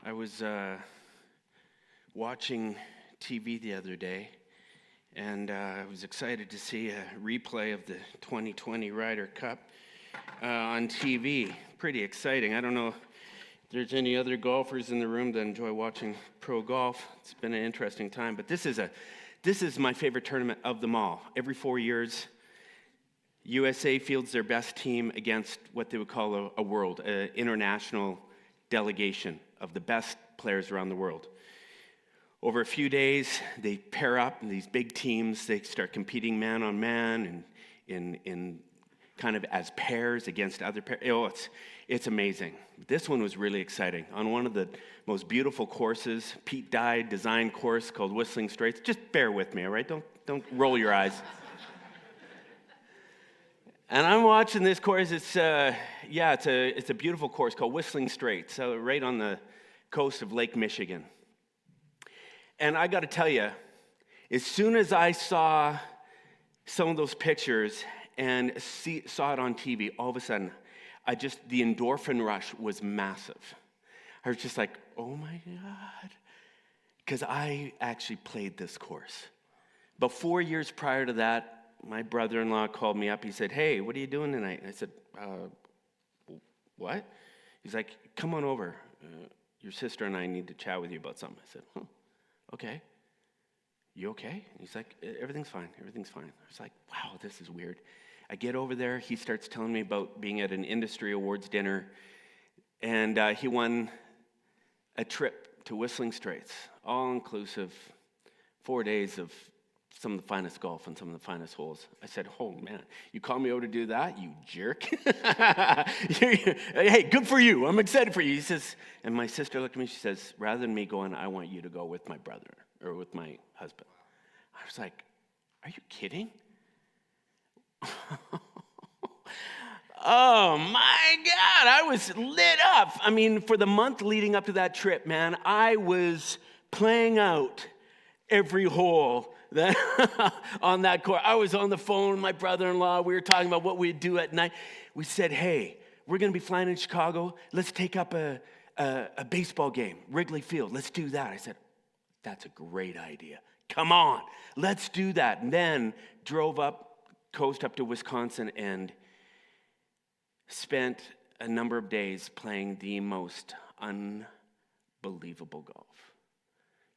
I was watching TV the other day, and I was excited to see a replay of the 2020 Ryder Cup on TV. Pretty exciting. I don't know if there's any other golfers in the room that enjoy watching pro golf. It's been an interesting time, but this is my favorite tournament of them all. Every 4 years, USA fields their best team against what they would call a world, an international delegation of the best players around the world. Over a few days, they pair up in these big teams. They start competing man on man and in kind of as pairs against other pairs. Oh, it's amazing. This one was really exciting. On one of the most beautiful courses, Pete Dye designed course called Whistling Straits. Just bear with me, all right? Don't roll your eyes. And I'm watching this course. It's a beautiful course called Whistling Straits, right on the coast of Lake Michigan. And I got to tell you, as soon as I saw some of those pictures and saw it on TV, all of a sudden, the endorphin rush was massive. I was just like, oh my God. Because I actually played this course. But 4 years prior to that, my brother-in-law called me up. He said, hey, what are you doing tonight? And I said, what? He's like, come on over. Your sister and I need to chat with you about something. I said, okay. You okay? And he's like, everything's fine. Everything's fine. I was like, wow, this is weird. I get over there. He starts telling me about being at an industry awards dinner. And he won a trip to Whistling Straits, all-inclusive, 4 days of some of the finest golf and some of the finest holes. I said, oh, man, you call me over to do that, you jerk? Hey, good for you. I'm excited for you. He says, and my sister looked at me, she says, rather than me going, I want you to go with my brother or with my husband. I was like, are you kidding? Oh, my God, I was lit up. I mean, for the month leading up to that trip, man, I was playing out every hole that on that course. I was on the phone with my brother-in-law. We were talking about what we'd do at night. We said, hey, we're going to be flying in Chicago. Let's take up a baseball game, Wrigley Field. Let's do that. I said, that's a great idea. Come on, let's do that. And then drove coast up to Wisconsin and spent a number of days playing the most unbelievable golf.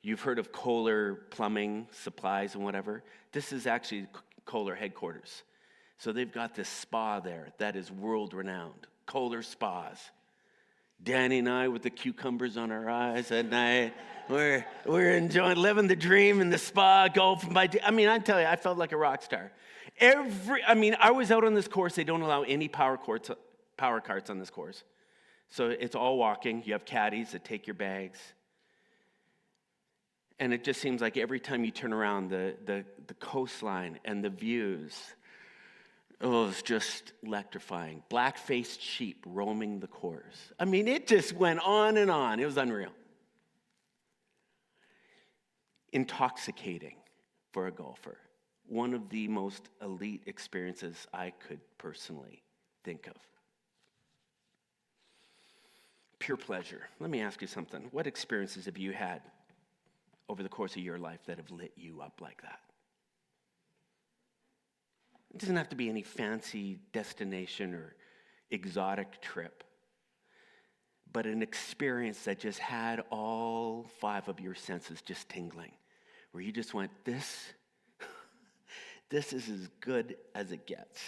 You've heard of Kohler Plumbing Supplies and whatever. This is actually Kohler headquarters. So they've got this spa there that is world-renowned, Kohler Spas. Danny and I with the cucumbers on our eyes at night, we're enjoying living the dream in the spa, golfing by day. I mean, I tell you, I felt like a rock star. I was out on this course. They don't allow any power carts on this course. So it's all walking. You have caddies that take your bags. And it just seems like every time you turn around, the coastline and the views, it's just electrifying. Black-faced sheep roaming the course. I mean, it just went on and on. It was unreal. Intoxicating for a golfer. One of the most elite experiences I could personally think of. Pure pleasure. Let me ask you something. What experiences have you had over the course of your life that have lit you up like that? It doesn't have to be any fancy destination or exotic trip, but an experience that just had all 5 of your senses just tingling, where you just went, this is as good as it gets.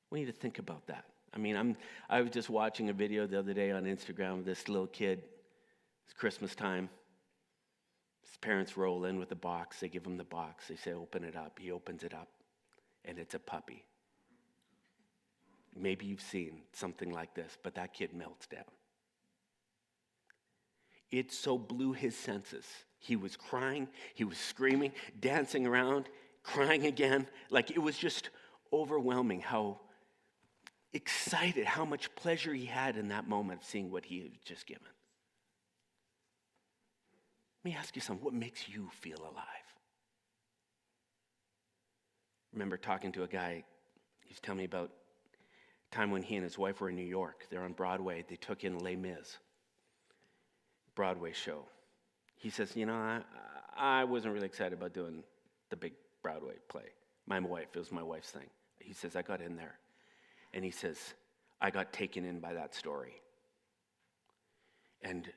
We need to think about that. I mean, I was just watching a video the other day on Instagram of this little kid. It's Christmas time. His parents roll in with the box. They give him the box. They say, open it up. He opens it up, and it's a puppy. Maybe you've seen something like this, but that kid melts down. It so blew his senses. He was crying. He was screaming, dancing around, crying again. Like, it was just overwhelming how excited, how much pleasure he had in that moment of seeing what he had just given. Let me ask you something. What makes you feel alive? I remember talking to a guy. He was telling me about a time when he and his wife were in New York. They're on Broadway. They took in Les Mis. Broadway show. He says, I wasn't really excited about doing the big Broadway play. It was my wife's thing. He says, I got in there. And he says, I got taken in by that story. And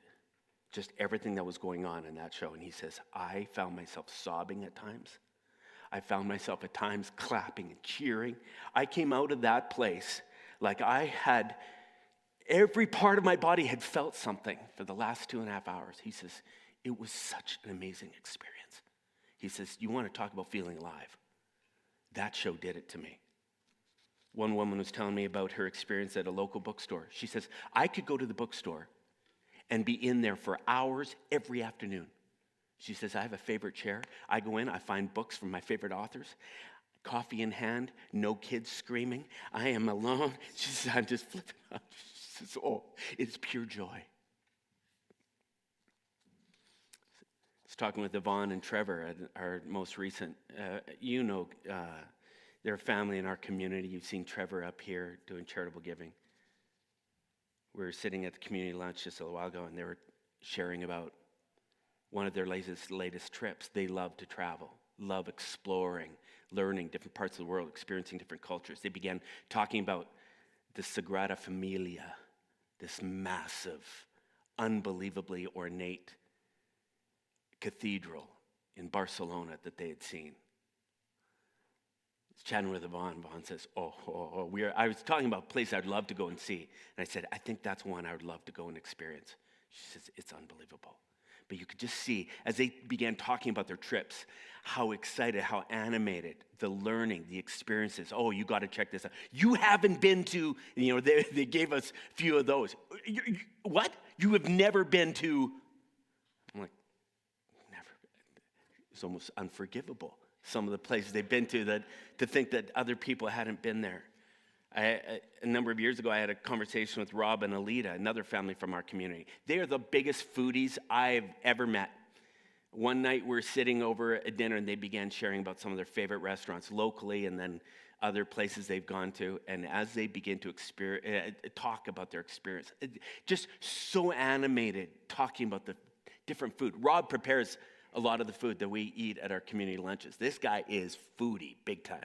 just everything that was going on in that show. And he says, I found myself sobbing at times. I found myself at times clapping and cheering. I came out of that place like every part of my body had felt something for the last 2.5 hours. He says, it was such an amazing experience. He says, you want to talk about feeling alive? That show did it to me. One woman was telling me about her experience at a local bookstore. She says, I could go to the bookstore and be in there for hours every afternoon. She says, I have a favorite chair. I go in, I find books from my favorite authors, coffee in hand, no kids screaming. I am alone. She says, I'm just flipping out. She says, it's pure joy. I was talking with Yvonne and Trevor at our most recent, they're a family in our community. You've seen Trevor up here doing charitable giving. We were sitting at the community lunch just a little while ago, and they were sharing about one of their latest trips. They love to travel, love exploring, learning different parts of the world, experiencing different cultures. They began talking about the Sagrada Familia, this massive, unbelievably ornate cathedral in Barcelona that they had seen. I was chatting with Yvonne. Yvonne says, I was talking about a place I'd love to go and see. And I said, I think that's one I would love to go and experience. She says, it's unbelievable. But you could just see, as they began talking about their trips, how excited, how animated, the learning, the experiences. Oh, you got to check this out. You haven't been to, they gave us a few of those. What? You have never been to? I'm like, never. It's almost unforgivable. Some of the places they've been to think that other people hadn't been there. A number of years ago, I had a conversation with Rob and Alita, another family from our community. They are the biggest foodies I've ever met. One night, we're sitting over at dinner, and they began sharing about some of their favorite restaurants locally and then other places they've gone to. And as they begin to talk about their experience, just so animated, talking about the different food. Rob prepares a lot of the food that we eat at our community lunches. This guy is foodie, big time.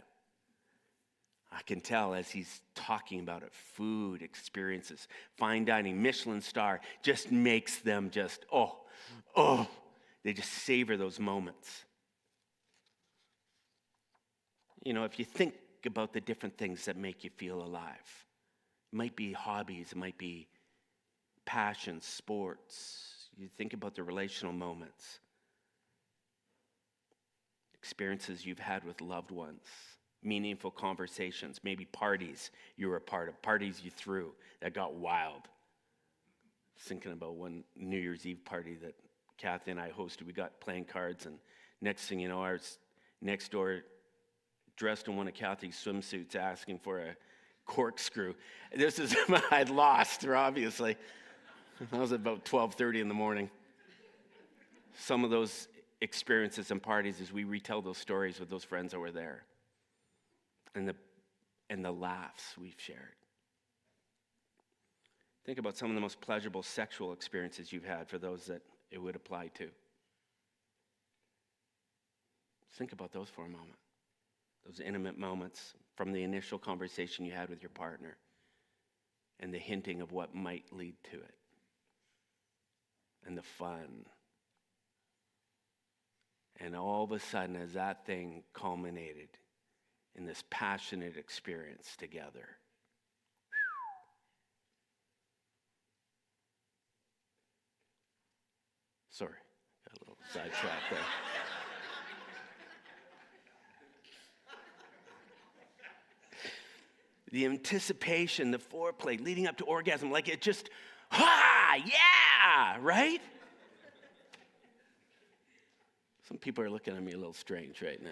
I can tell as he's talking about it, food experiences, fine dining, Michelin star, just makes them just, they just savor those moments. If you think about the different things that make you feel alive, it might be hobbies, it might be passions, sports. You think about the relational moments, experiences you've had with loved ones, meaningful conversations, maybe parties you were a part of, parties you threw that got wild. I was thinking about one New Year's Eve party that Kathy and I hosted. We got playing cards, and next thing you know, I was next door dressed in one of Kathy's swimsuits asking for a corkscrew. This is, I'd lost, obviously. That was about 12:30 in the morning. Some of those experiences and parties as we retell those stories with those friends that were there. And the laughs we've shared. Think about some of the most pleasurable sexual experiences you've had for those that it would apply to. Think about those for a moment. Those intimate moments from the initial conversation you had with your partner and the hinting of what might lead to it. And the fun. And all of a sudden, as that thing culminated in this passionate experience together. Sorry, got a little sidetracked there. The anticipation, the foreplay, leading up to orgasm, like it just, yeah, right? Some people are looking at me a little strange right now.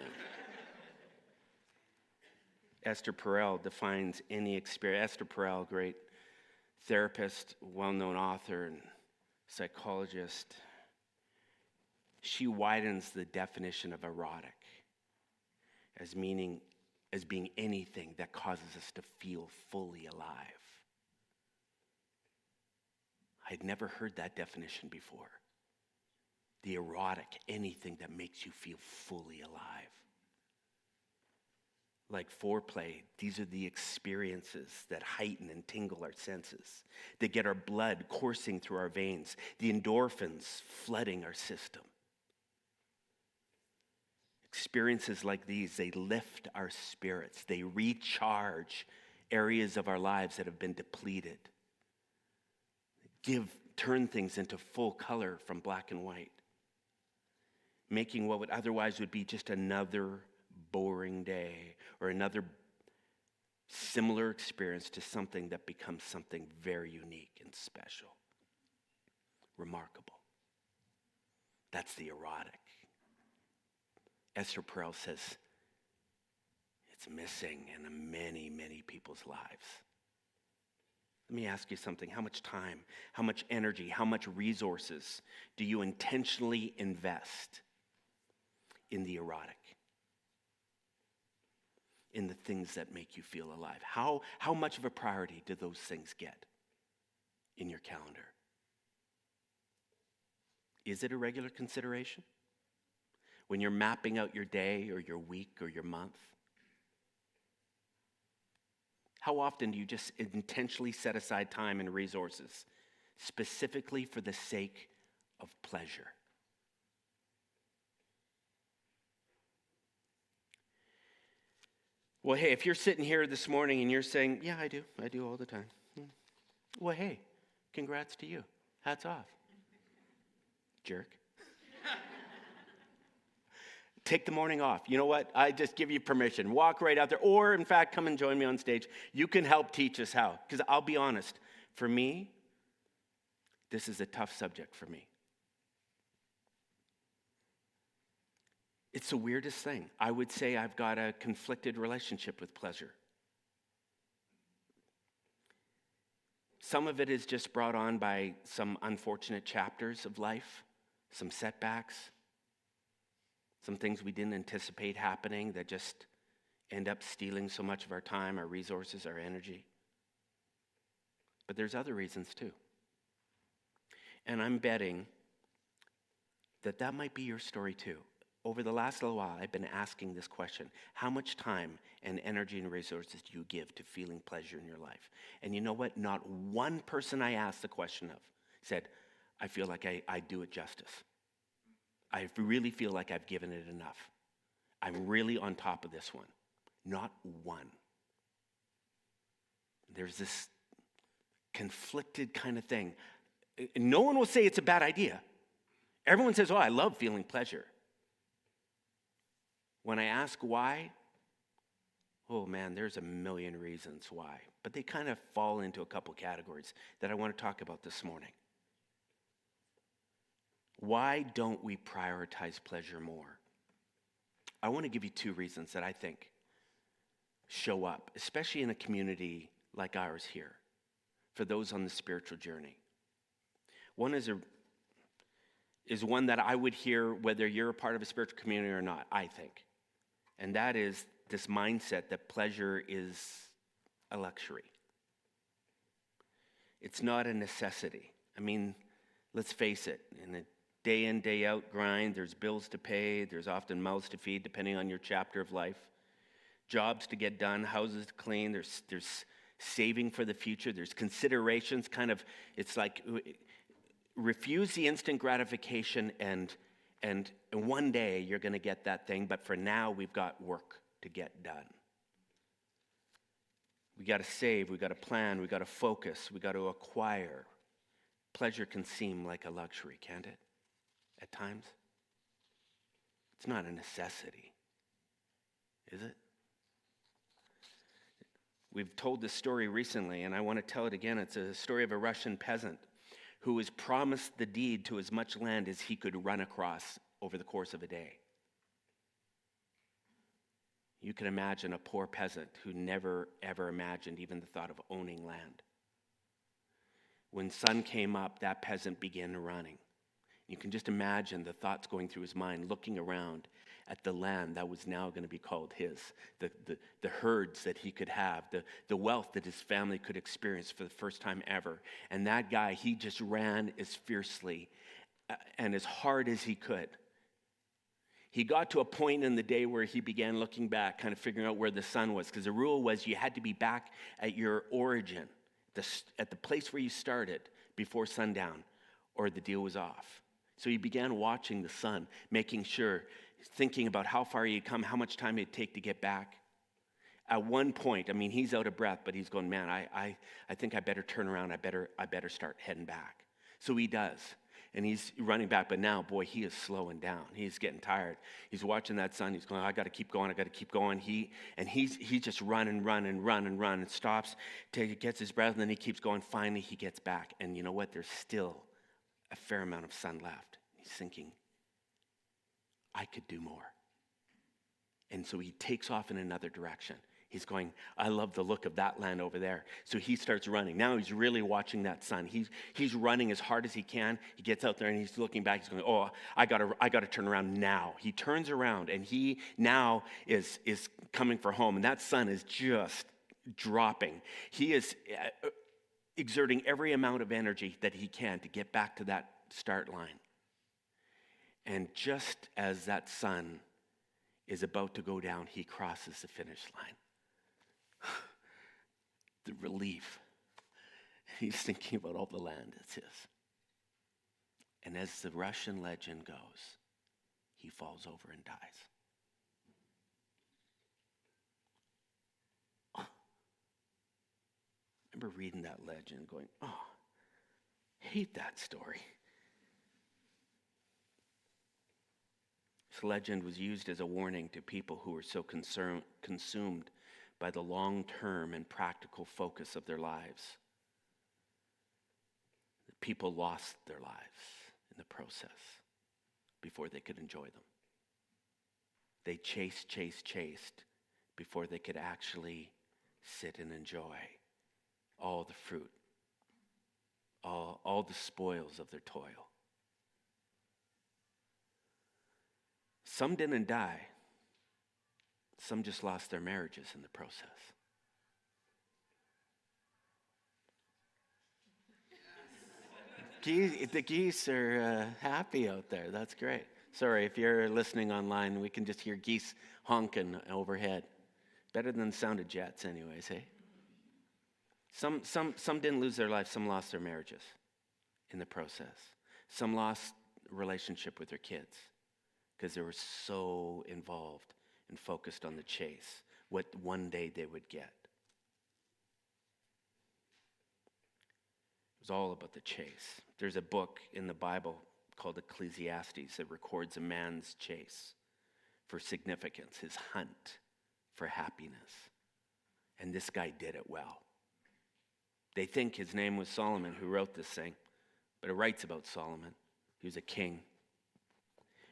Esther Perel defines any experience. Esther Perel, great therapist, well-known author and psychologist. She widens the definition of erotic as being anything that causes us to feel fully alive. I'd never heard that definition before. The erotic, anything that makes you feel fully alive. Like foreplay, these are the experiences that heighten and tingle our senses, that get our blood coursing through our veins, the endorphins flooding our system. Experiences like these, they lift our spirits. They recharge areas of our lives that have been depleted. Turn things into full color from black and white, making what would otherwise would be just another boring day or another similar experience to something that becomes something very unique and special, remarkable. That's the erotic. Esther Perel says it's missing in many, many people's lives. Let me ask you something. How much time, how much energy, how much resources do you intentionally invest in the erotic? In the things that make you feel alive? How much of a priority do those things get in your calendar? Is it a regular consideration? When you're mapping out your day or your week or your month? How often do you just intentionally set aside time and resources specifically for the sake of pleasure? Well, hey, if you're sitting here this morning and you're saying, yeah, I do all the time. Well, hey, congrats to you. Hats off. Jerk. Take the morning off. You know what? I just give you permission. Walk right out there. Or, in fact, come and join me on stage. You can help teach us how. Because I'll be honest, for me, this is a tough subject for me. It's the weirdest thing. I would say I've got a conflicted relationship with pleasure. Some of it is just brought on by some unfortunate chapters of life, some setbacks, some things we didn't anticipate happening that just end up stealing so much of our time, our resources, our energy. But there's other reasons too. And I'm betting that might be your story too. Over the last little while, I've been asking this question. How much time and energy and resources do you give to feeling pleasure in your life? And you know what? Not one person I asked the question of said, I feel like I do it justice. I really feel like I've given it enough. I'm really on top of this one. Not one. There's this conflicted kind of thing. No one will say it's a bad idea. Everyone says, oh, I love feeling pleasure. When I ask why, oh man, there's a million reasons why. But they kind of fall into a couple categories that I want to talk about this morning. Why don't we prioritize pleasure more? I want to give you two reasons that I think show up, especially in a community like ours here, for those on the spiritual journey. One is one that I would hear whether you're a part of a spiritual community or not, I think. And that is this mindset that pleasure is a luxury. It's not a necessity. I mean, let's face it, in a day in, day out grind, there's bills to pay, there's often mouths to feed depending on your chapter of life, jobs to get done, houses to clean, there's saving for the future, there's considerations, it's like refuse the instant gratification and one day you're going to get that thing, but for now we've got work to get done. We got to save, we got to plan, we got to focus, we got to acquire. Pleasure can seem like a luxury, can't it? At times. It's not a necessity, is it? We've told this story recently, and I want to tell it again. It's a story of a Russian peasant who was promised the deed to as much land as he could run across over the course of a day. You can imagine a poor peasant who never, ever imagined even the thought of owning land. When sun came up, that peasant began running. You can just imagine the thoughts going through his mind, looking around at the land that was now going to be called his, the herds that he could have, the wealth that his family could experience for the first time ever. And that guy, he just ran as fiercely and as hard as he could. He got to a point in the day where he began looking back, kind of figuring out where the sun was, because the rule was you had to be back at your origin, at the place where you started before sundown, or the deal was off. So he began watching the sun, making sure, thinking about how far he'd come, how much time it'd take to get back. At one point, I mean, he's out of breath, but he's going, man, I think I better turn around. I better start heading back. So he does. And he's running back, but now, boy, he is slowing down. He's getting tired. He's watching that sun. He's going, I got to keep going. He's just running, and stops till he gets his breath, and then he keeps going. Finally, he gets back. And you know what? There's still a fair amount of sun left. He's thinking, I could do more. And so he takes off in another direction. He's going, I love the look of that land over there. So he starts running. Now he's really watching that sun. He's running as hard as he can. He gets out there and he's looking back. He's going, oh, I gotta turn around now. He turns around and he now is coming for home. And that sun is just dropping. He is exerting every amount of energy that he can to get back to that start line. And just as that sun is about to go down, he crosses the finish line. The relief. He's thinking about all the land that's his. And as the Russian legend goes, he falls over and dies. I remember reading that legend and going, oh, hate that story. This legend was used as a warning to people who were so consumed by the long-term and practical focus of their lives. People lost their lives in the process before they could enjoy them. They chased before they could actually sit and enjoy all the fruit, all the spoils of their toil. Some didn't die. Some just lost their marriages in the process. The geese are happy out there. That's great. Sorry, if you're listening online, we can just hear geese honking overhead. Better than the sound of jets anyways, hey? Some didn't lose their life. Some lost their marriages in the process. Some lost relationship with their kids because they were so involved and focused on the chase, what one day they would get. It was all about the chase. There's a book in the Bible called Ecclesiastes that records a man's chase for significance, his hunt for happiness. And this guy did it well. They think his name was Solomon who wrote this thing, but it writes about Solomon. He was a king.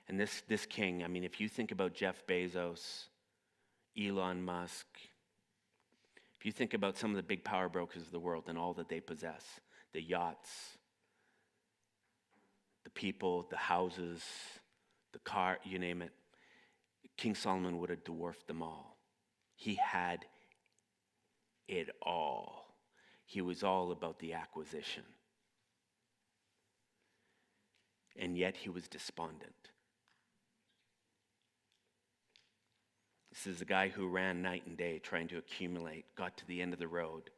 And this king, I mean, if you think about Jeff Bezos, Elon Musk, if you think about some of the big power brokers of the world and all that they possess, the yachts, the people, the houses, the car, you name it, King Solomon would have dwarfed them all. He had it all. He was all about the acquisition. And yet he was despondent. This is a guy who ran night and day trying to accumulate, got to the end of the road,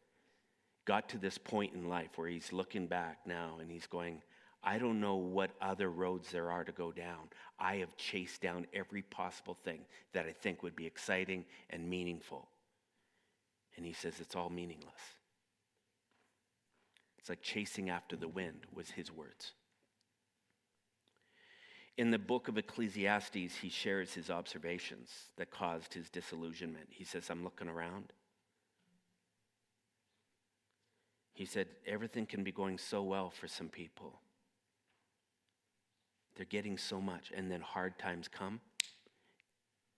got to this point in life where he's looking back now and he's going, I don't know what other roads there are to go down. I have chased down every possible thing that I think would be exciting and meaningful. And he says it's all meaningless. It's like chasing after the wind, was his words. In the book of Ecclesiastes, he shares his observations that caused his disillusionment. He says, I'm looking around. He said, everything can be going so well for some people. They're getting so much, and then hard times come,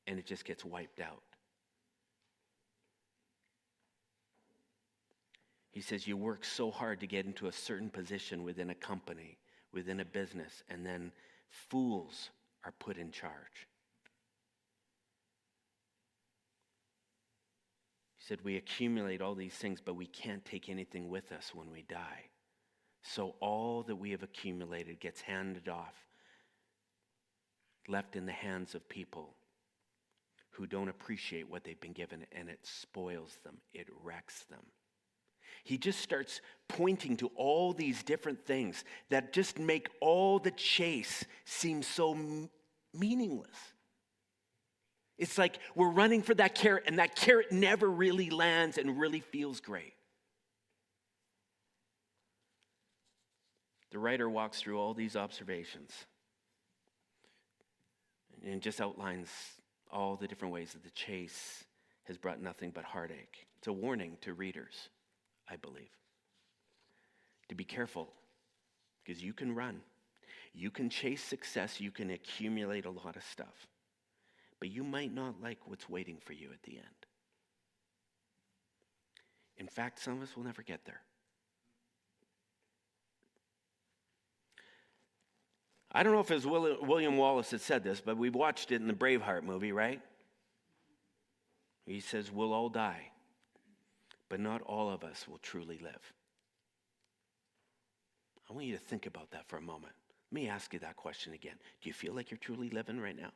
and it just gets wiped out. He says, you work so hard to get into a certain position within a company, within a business, and then fools are put in charge. said we accumulate all these things, but we can't take anything with us when we die. So all that we have accumulated gets handed off, left in the hands of people who don't appreciate what they've been given, and it spoils them, it wrecks them. He just starts pointing to all these different things that just make all the chase seem so meaningless. It's like we're running for that carrot, and that carrot never really lands and really feels great. The writer walks through all these observations and just outlines all the different ways that the chase has brought nothing but heartache. It's a warning to readers, I believe, to be careful, because you can run. You can chase success. You can accumulate a lot of stuff. But you might not like what's waiting for you at the end. In fact, some of us will never get there. I don't know if it was William Wallace that said this, but we watched it in the Braveheart movie, right? He says, we'll all die, but not all of us will truly live. I want you to think about that for a moment. Let me ask you that question again. Do you feel like you're truly living right now?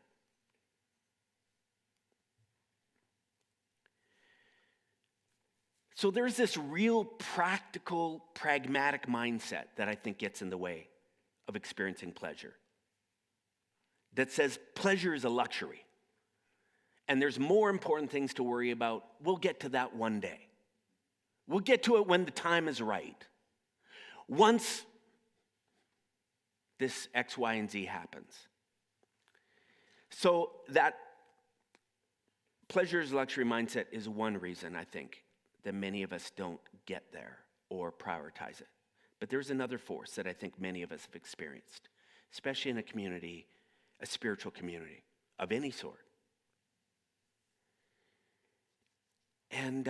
So there's this real practical, pragmatic mindset that I think gets in the way of experiencing pleasure, that says pleasure is a luxury, and there's more important things to worry about. We'll get to that one day. We'll get to it when the time is right. Once this X, Y, and Z happens. So that pleasure is a luxury mindset is one reason, I think, that many of us don't get there or prioritize it. But there's another force that I think many of us have experienced, especially in a community, a spiritual community of any sort. And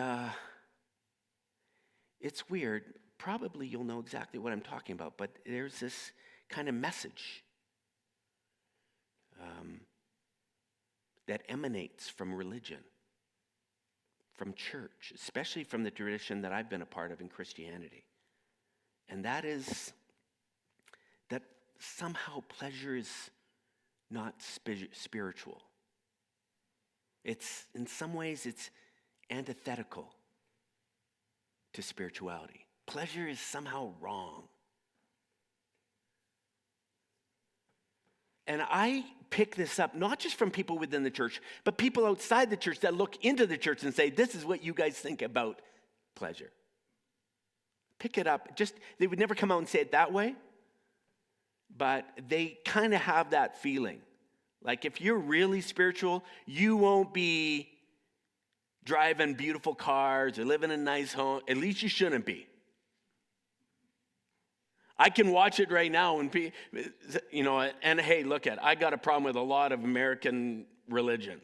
it's weird. Probably you'll know exactly what I'm talking about, but there's this kind of message that emanates from religion, from church, especially from the tradition that I've been a part of in Christianity. And that is that somehow pleasure is not spiritual. It's, in some ways, it's antithetical to spirituality. Pleasure is somehow wrong. And I pick this up not just from people within the church, but people outside the church that look into the church and say, this is what you guys think about pleasure. Pick it up. Just, they would never come out and say it that way, but they kind of have that feeling. Like if you're really spiritual, you won't be driving beautiful cars or living in a nice home. At least you shouldn't be. I can watch it right now and and hey, look at it. I got a problem with a lot of American religion.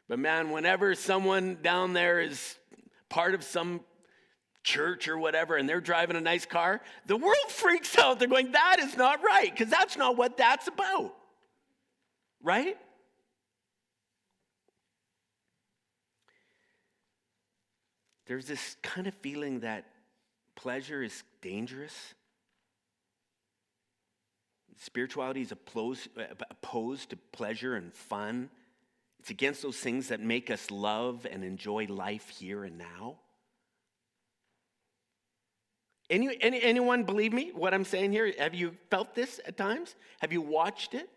But man, whenever someone down there is part of some church or whatever, and they're driving a nice car, the world freaks out. They're going, that is not right, because that's not what that's about. Right? There's this kind of feeling that pleasure is dangerous. Spirituality is opposed to pleasure and fun. It's against those things that make us love and enjoy life here and now. Anyone believe me what I'm saying here? Have you felt this at times? Have you watched it?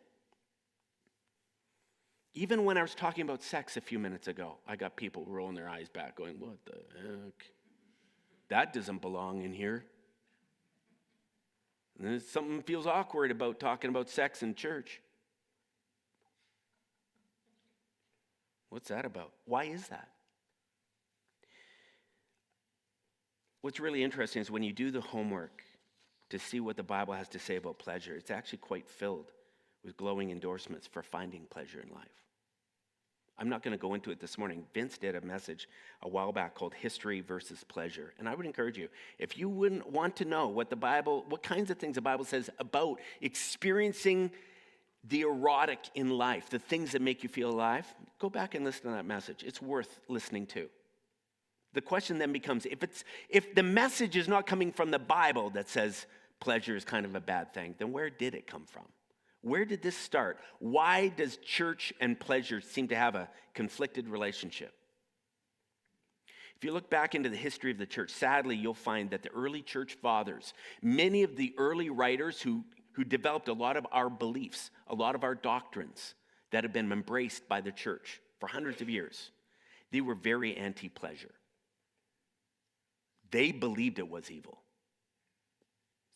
Even when I was talking about sex a few minutes ago, I got people rolling their eyes back going, what the heck? That doesn't belong in here. And something feels awkward about talking about sex in church. What's that about? Why is that? What's really interesting is when you do the homework to see what the Bible has to say about pleasure, it's actually quite filled with glowing endorsements for finding pleasure in life. I'm not going to go into it this morning. Vince did a message a while back called History versus Pleasure. And I would encourage you, if you wouldn't want to know what kinds of things the Bible says about experiencing the erotic in life, the things that make you feel alive, go back and listen to that message. It's worth listening to. The question then becomes, if the message is not coming from the Bible that says pleasure is kind of a bad thing, then where did it come from? Where did this start? Why does church and pleasure seem to have a conflicted relationship? If you look back into the history of the church, sadly, you'll find that the early church fathers, many of the early writers who developed a lot of our beliefs, a lot of our doctrines that have been embraced by the church for hundreds of years, they were very anti-pleasure. They believed it was evil.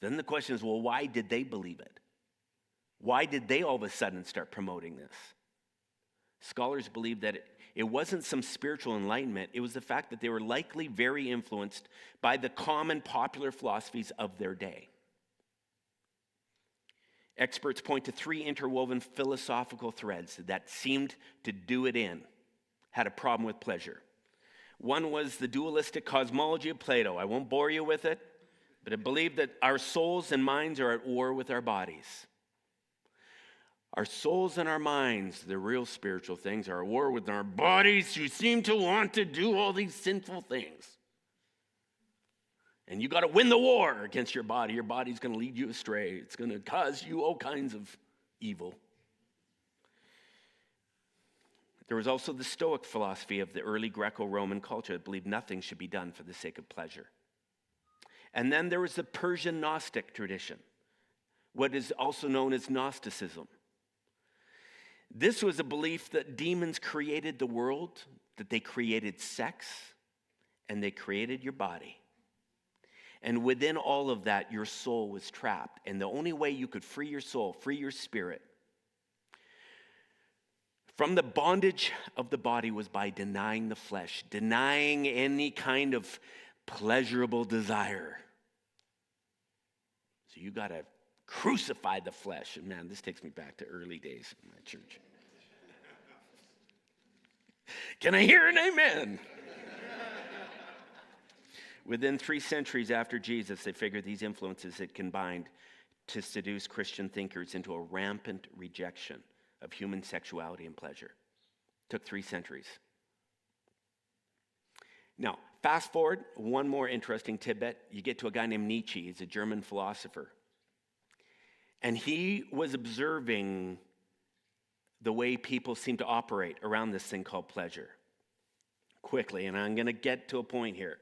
Then the question is, well, why did they believe it? Why did they all of a sudden start promoting this? Scholars believe that it wasn't some spiritual enlightenment. It was the fact that they were likely very influenced by the common popular philosophies of their day. Experts point to three interwoven philosophical threads that seemed to do it in, had a problem with pleasure. One was the dualistic cosmology of Plato. I won't bore you with it, but it believed that our souls and minds are at war with our bodies. Our souls and our minds, the real spiritual things, are at war with our bodies who seem to want to do all these sinful things. And you got to win the war against your body. Your body's going to lead you astray. It's going to cause you all kinds of evil. There was also the Stoic philosophy of the early Greco-Roman culture that believed nothing should be done for the sake of pleasure. And then there was the Persian Gnostic tradition, what is also known as Gnosticism. This was a belief that demons created the world, that they created sex, and they created your body. And within all of that, your soul was trapped. And the only way you could free your soul, free your spirit from the bondage of the body was by denying the flesh, denying any kind of pleasurable desire. So you got to crucify the flesh. And man, this takes me back to early days in my church. Can I hear an amen? Within 3 centuries after Jesus, they figured these influences had combined to seduce Christian thinkers into a rampant rejection of human sexuality and pleasure. It took 3 centuries. Now, fast forward, one more interesting tidbit. You get to a guy named Nietzsche. He's a German philosopher. And he was observing the way people seem to operate around this thing called pleasure. Quickly, and I'm going to get to a point here.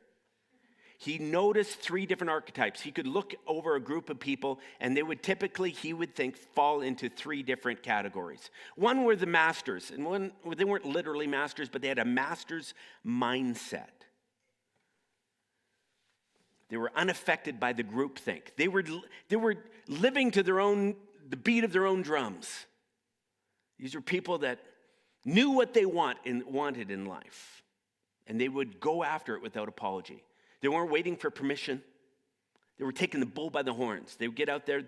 He noticed 3 different archetypes. He could look over a group of people, and they would typically, he would think, fall into 3 different categories. One were the masters, and one, they weren't literally masters, but they had a master's mindset. They were unaffected by the groupthink. They were living to the beat of their own drums. These were people that knew what they wanted in life, and they would go after it without apology. They weren't waiting for permission. They were taking the bull by the horns. They would get out there,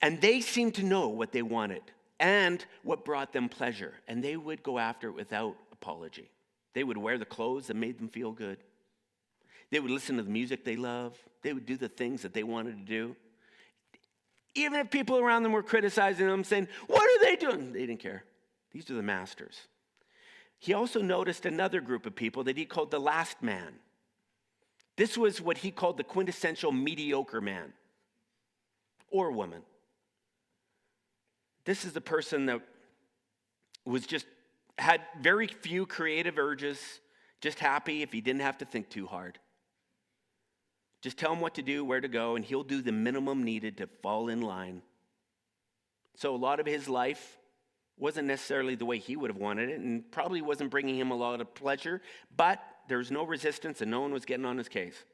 and they seemed to know what they wanted and what brought them pleasure, and they would go after it without apology. They would wear the clothes that made them feel good. They would listen to the music they love. They would do the things that they wanted to do. Even if people around them were criticizing them, saying, "What are they doing?" They didn't care. These are the masters. He also noticed another group of people that he called the last man. This was what he called the quintessential mediocre man or woman. This is the person that had very few creative urges, just happy if he didn't have to think too hard. Just tell him what to do, where to go, and he'll do the minimum needed to fall in line. So a lot of his life wasn't necessarily the way he would have wanted it, and probably wasn't bringing him a lot of pleasure, but there was no resistance and no one was getting on his case.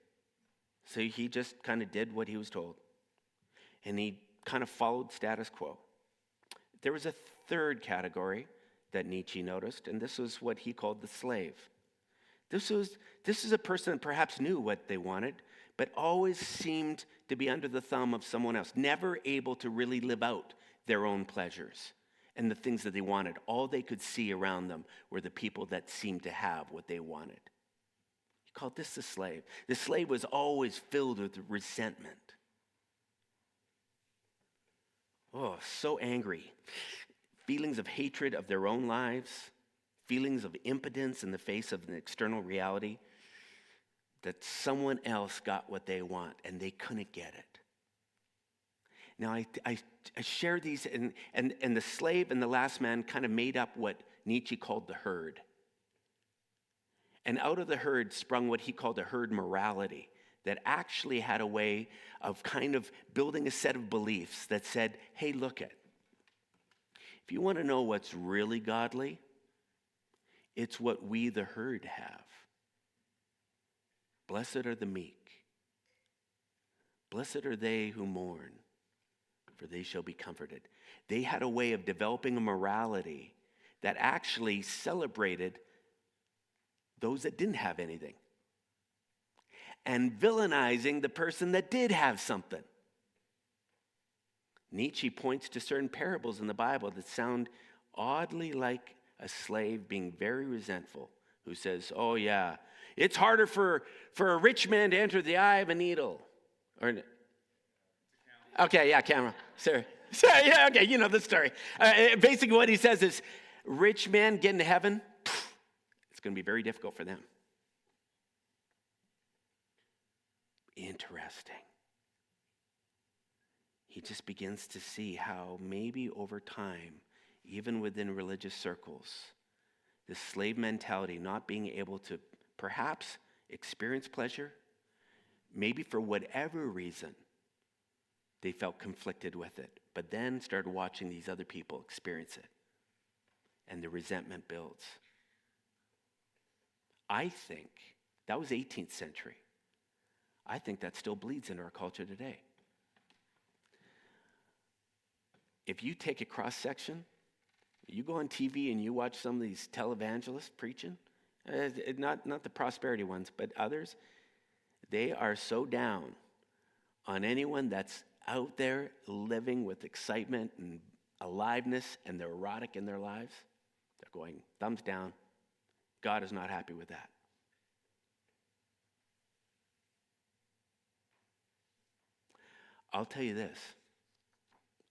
So he just kind of did what he was told. And he kind of followed status quo. There was a third category that Nietzsche noticed, and this was what he called the slave. This is a person that perhaps knew what they wanted, but always seemed to be under the thumb of someone else, never able to really live out their own pleasures and the things that they wanted. All they could see around them were the people that seemed to have what they wanted. He called this the slave. The slave was always filled with resentment. Oh, so angry. Feelings of hatred of their own lives, feelings of impotence in the face of an external reality. that someone else got what they want and they couldn't get it. Now, I share these, and the slave and the last man kind of made up what Nietzsche called the herd. And out of the herd sprung what he called a herd morality that actually had a way of kind of building a set of beliefs that said, hey, look it. If you want to know what's really godly, it's what we, the herd, have. Blessed are the meek. Blessed are they who mourn, for they shall be comforted. They had a way of developing a morality that actually celebrated those that didn't have anything and villainizing the person that did have something. Nietzsche points to certain parables in the Bible that sound oddly like a slave being very resentful who says, oh yeah, it's harder for a rich man to enter the eye of a needle. Okay, yeah, camera. Sorry. Yeah, okay, you know the story. Basically what he says is, rich men get into heaven, it's going to be very difficult for them. Interesting. He just begins to see how maybe over time, even within religious circles, this slave mentality, not being able to perhaps experience pleasure, maybe for whatever reason, they felt conflicted with it, but then started watching these other people experience it, and the resentment builds. I think that was 18th century. I think that still bleeds into our culture today. If you take a cross-section, you go on TV and you watch some of these televangelists preaching, not the prosperity ones, but others, they are so down on anyone that's out there living with excitement and aliveness and the erotic in their lives. They're going, thumbs down. God is not happy with that. I'll tell you this.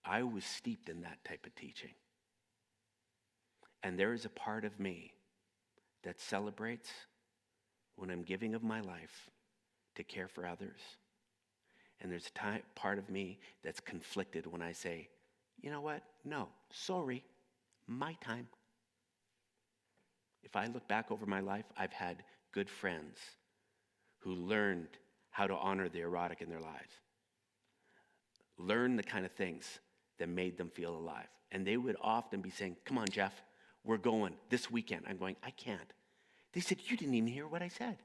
I was steeped in that type of teaching. And there is a part of me that celebrates when I'm giving of my life to care for others. And there's a part of me that's conflicted when I say, you know what? No, sorry, my time. If I look back over my life, I've had good friends who learned how to honor the erotic in their lives. Learn the kind of things that made them feel alive. And they would often be saying, come on, Jeff, we're going this weekend. I'm going, I can't. They said, you didn't even hear what I said.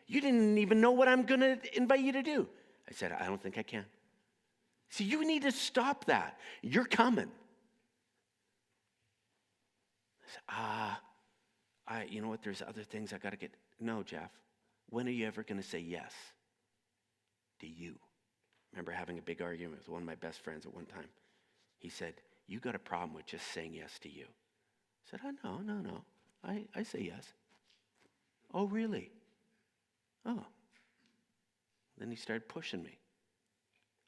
You didn't even know what I'm going to invite you to do. I said, I don't think I can. See, you need to stop that. You're coming. I said, you know what? There's other things I got to get. No, Jeff. When are you ever going to say yes to you? I remember having a big argument with one of my best friends at one time. He said, you got a problem with just saying yes to you. I said, oh, no. I say yes. Oh, really? Oh. Then he started pushing me.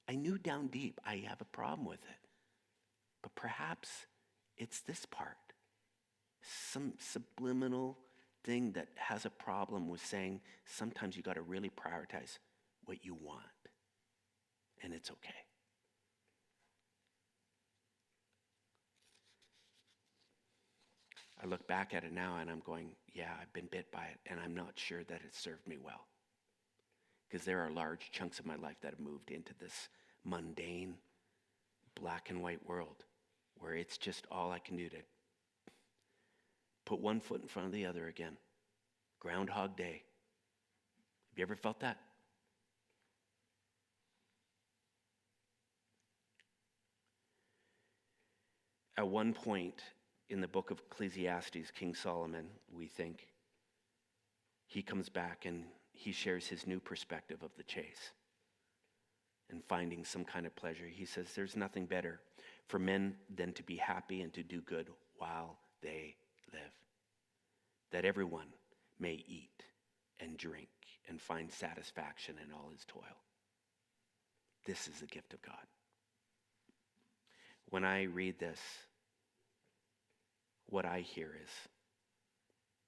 I knew down deep I have a problem with it. But perhaps it's this part. Some subliminal thing that has a problem with saying sometimes you got to really prioritize what you want. And it's okay. I look back at it now and I'm going, yeah, I've been bit by it, and I'm not sure that it served me well. Because there are large chunks of my life that have moved into this mundane, black and white world where it's just all I can do to put one foot in front of the other again. Groundhog Day. Have you ever felt that? At one point in the book of Ecclesiastes, King Solomon, we think, he comes back and he shares his new perspective of the chase and finding some kind of pleasure. He says there's nothing better for men than to be happy and to do good while they live, that everyone may eat and drink and find satisfaction in all his toil. This is the gift of God. When I read this, what I hear is,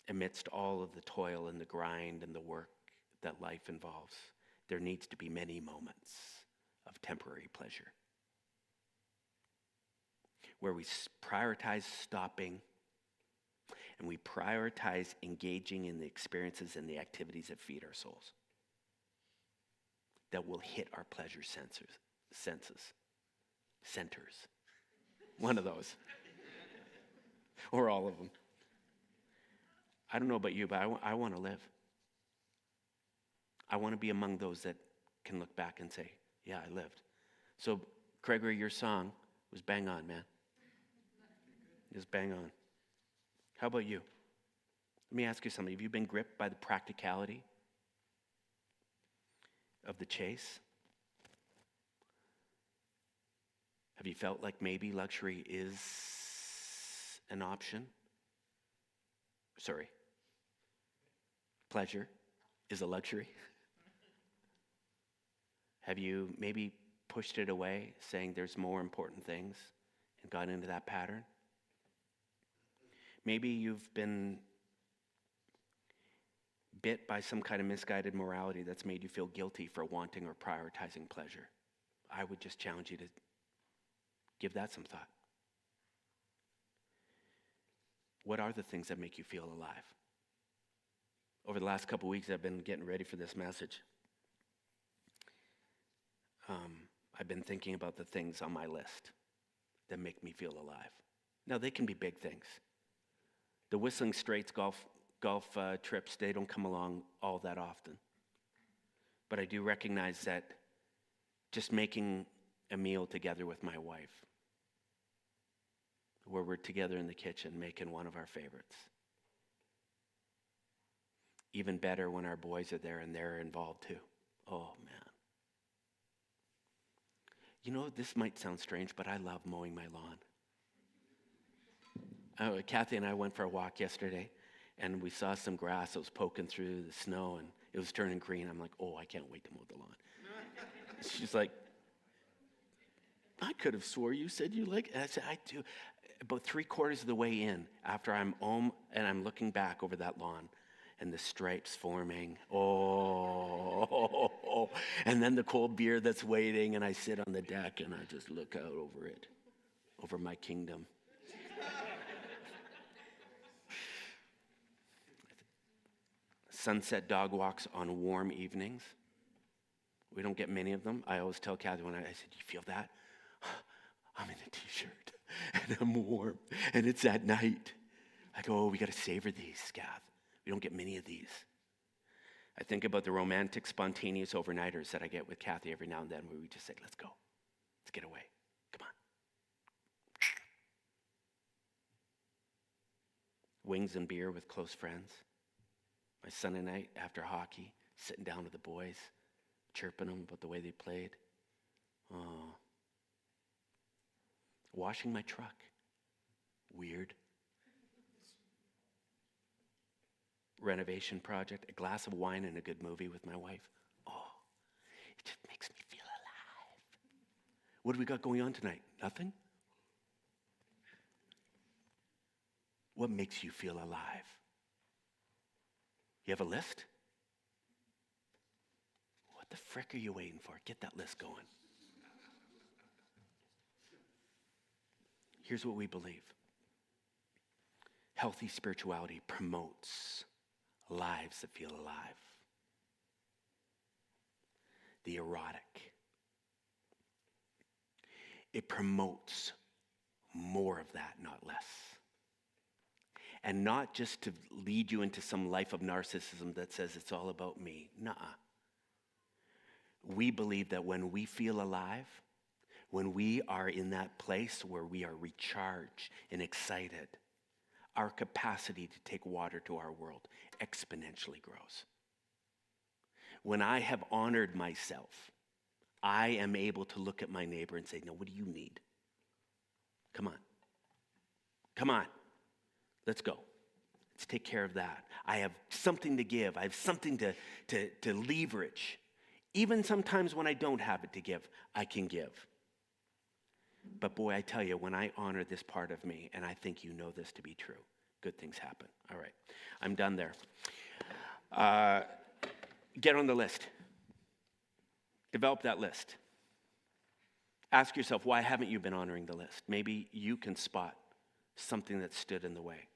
amidst all of the toil and the grind and the work that life involves, there needs to be many moments of temporary pleasure where we prioritize stopping and we prioritize engaging in the experiences and the activities that feed our souls, that will hit our pleasure centers. One of those. Or all of them. I don't know about you, but I want to live. I want to be among those that can look back and say, yeah, I lived. So, Gregory, your song was bang on, man. It was bang on. How about you? Let me ask you something. Have you been gripped by the practicality of the chase? Have you felt like maybe luxury is an option? Sorry. Pleasure is a luxury? Have you maybe pushed it away, saying there's more important things, and got into that pattern? Maybe you've been bit by some kind of misguided morality that's made you feel guilty for wanting or prioritizing pleasure. I would just challenge you to give that some thought. What are the things that make you feel alive? Over the last couple weeks, I've been getting ready for this message. I've been thinking about the things on my list that make me feel alive. Now, they can be big things. The Whistling Straits golf trips, they don't come along all that often. But I do recognize that just making a meal together with my wife, where we're together in the kitchen making one of our favorites. Even better when our boys are there and they're involved too. Oh, man. You know, this might sound strange, but I love mowing my lawn. Kathy and I went for a walk yesterday, and we saw some grass that was poking through the snow, and it was turning green. I'm like, oh, I can't wait to mow the lawn. She's like, I could have swore you said you like it. I said, I do. About 3/4 of the way in, after I'm home and I'm looking back over that lawn, and the stripes forming. Oh, and then the cold beer that's waiting, and I sit on the deck and I just look out over it, over my kingdom. Sunset dog walks on warm evenings. We don't get many of them. I always tell Kathy when I said, do you feel that? I'm in a t-shirt and I'm warm and it's at night. I go, oh, we got to savor these, Kath. We don't get many of these. I think about the romantic, spontaneous overnighters that I get with Kathy every now and then where we just say, let's go. Let's get away. Come on. Wings and beer with close friends. My son and I, after hockey, sitting down with the boys, chirping them about the way they played. Oh. Washing my truck. Weird. Renovation project, a glass of wine and a good movie with my wife. Oh, it just makes me feel alive. What do we got going on tonight? Nothing? What makes you feel alive? You have a list? What the frick are you waiting for? Get that list going. Here's what we believe. Healthy spirituality promotes lives that feel alive. The erotic. It promotes more of that, not less. And not just to lead you into some life of narcissism that says it's all about me. Nuh-uh. We believe that when we feel alive, when we are in that place where we are recharged and excited, our capacity to take water to our world exponentially grows. When I have honored myself, I am able to look at my neighbor and say, no, what do you need? Come on. Come on. Let's go. Let's take care of that. I have something to give. I have something to leverage. Even sometimes when I don't have it to give, I can give. But boy, I tell you, when I honor this part of me, and I think you know this to be true, good things happen. All right, I'm done there. Get on the list. Develop that list. Ask yourself, why haven't you been honoring the list? Maybe you can spot something that stood in the way.